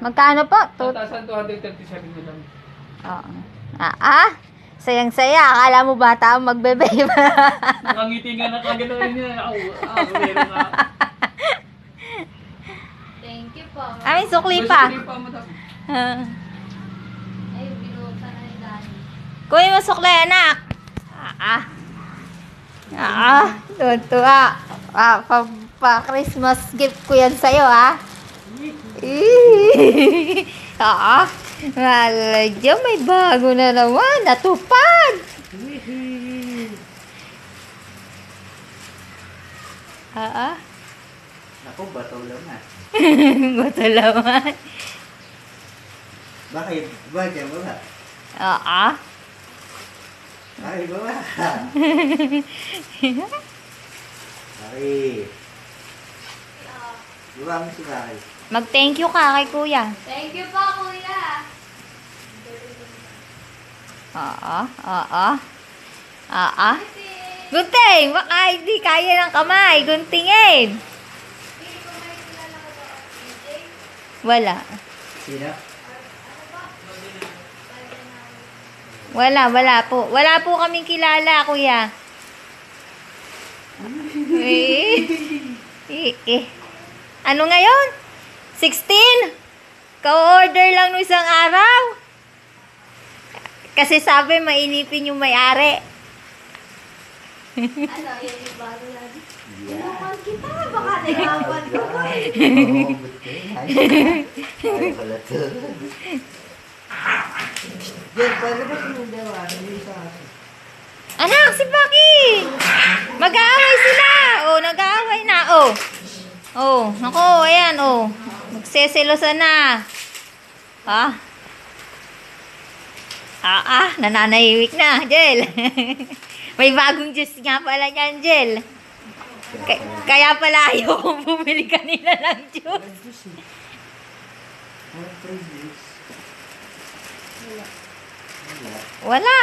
Magkano po? Tatasan 237 ko lang. Oo. Sayang-saya. Akala mo bata ang magbe-babe. Nakangiti nga na kagano'n niya. Meron nga. Thank you po. Ay, sukli pa. Sukli pa, madam. Ay, binuta na ni Daddy. Kuya mo sukli, anak. Tuwa. Pa-Christmas gift ko yan sa'yo, ha? Maladyo, may bago na naman. Natupad. Ako, bato laman. Bato laman. Bakit? Bakit ba ba? Bakit ba ba? Bakit? Diba mo si Bakit? Mag-thank you ka kay kuya. Thank you po, kuya. Gunting! Baka hindi kaya ng kamay. Guntingin. Wala. Sino? Wala po. Wala po kaming kilala, kuya. Ano ngayon? 16? Ka-order lang no isang araw. Kasi sabi, mainipin yung may-ari. Ano, yan yung bago lagi. Inukan kita, baka naihawan ko. Ay, pala to. Jen, paano ba sinugawa? Anak, si Baki! Mag-aaway sila! Nag-aaway na, naku, ayan, magseselosan na. Nananahimik na, Jel. May bagong juice nga pala yan, Jel. Kaya pala ayaw kong bumili kanina ng juice. Wala.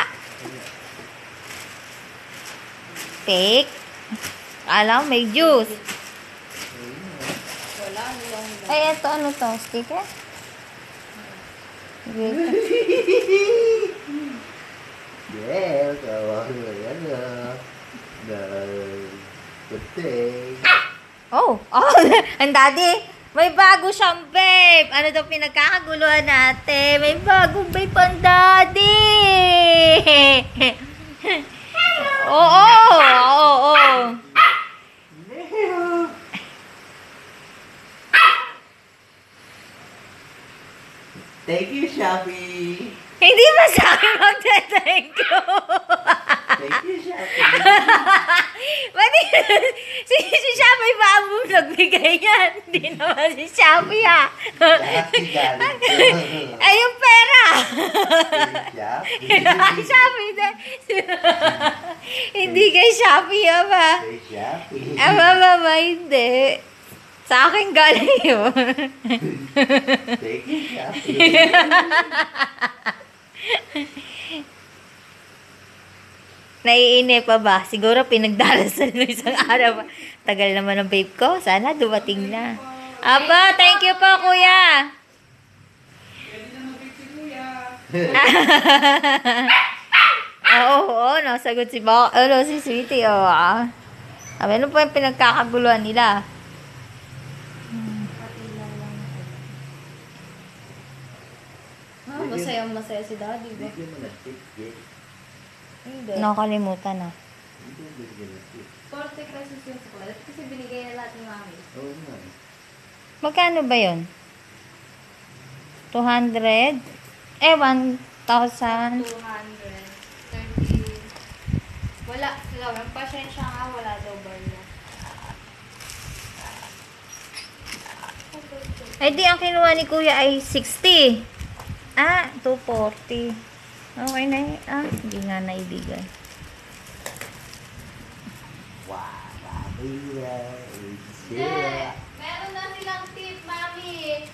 Cake. Alam, may juice. Ay, ito, ano to? Sticker? Yeah, kawan mo yan Kuting. Ang daddy. May bago siyang vape. Ano daw pinagkakaguluhan natin? May bagong vape ang daddy. Oo. Thank you, Shopee. Hindi ba sa akin magte-thank you? Thank you, Shopee. Pati, si Shopee ba ang nagbigay yan? Hindi naman si Shopee, ha? Ay, yung pera. Shopee din. Hindi kay Shopee, ba? Kay Shopee. Mama, hindi. Sa akin galing yun. Thank you, Shopee. Naiinip pa ba? Siguro pinagdarasan mo isang araw. Tagal naman ang babe ko. Sana dumating na. Aba, thank you po, kuya. Oo, nasagot si Sweetie. Ano po yung pinagkakaguluhan nila? Masaya si Daddy. Bigyan mo na tip, Jen. Hindi. Nakalimutan na. Hindi mo bigyan na tip. 40 pesos yung chocolate kasi binigay na lahat ni Mami. Oo nga. Magkano ba yun? 200? 1,000. 230. Wala. Sila, ang pasensya nga, wala daw ba niya. Ay, di ang kinuha ni kuya ay 60. 240. Okay na yun. Hindi nga naibigay. Wow, Hindi. Meron na silang tip, Mami.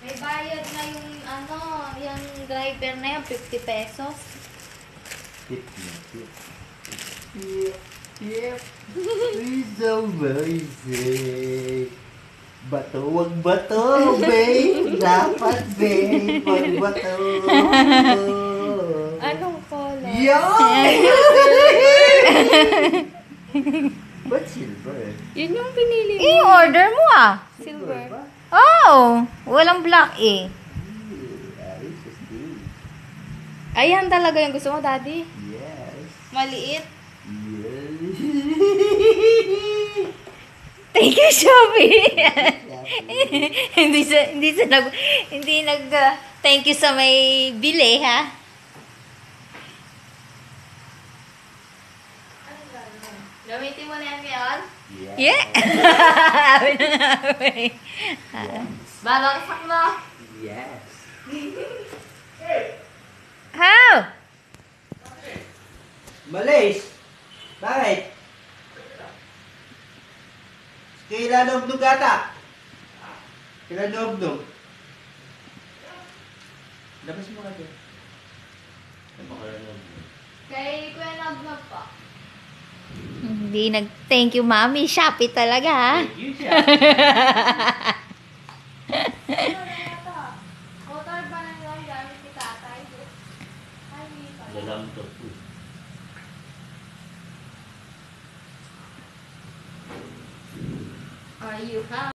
May bayad na yung driver na yan, 50 pesos. tip na tip. Yep. It's so amazing. Bato, wag bato, babe. Dapat, babe. Wag bato. Anong color? Yan! Ba't silver? Yun yung pinili mo. I-order mo ah. Silver. ba? Oh, walang black eh. Ayos, Steve. Ayan talaga yung gusto mo, Daddy. Yes. Maliit. Yes. Thank you, Shopee. hindi nag thank you sa may bili ha. Gamitin mo na yan ngayon. Yeah. Sabi na namin. Balaksak mo. Yes. How? Malis! Bakit? Kailan nugnog ata? Kailan nugnog? Labas mo ka din. Kay Kuya Nagnog pa. Hindi nag-thank you, Mami. Shopee talaga, ha? Thank you siya. Motor ba na lang gamit ni tatay? Ay, hindi pa. Dalam to. Are you happy?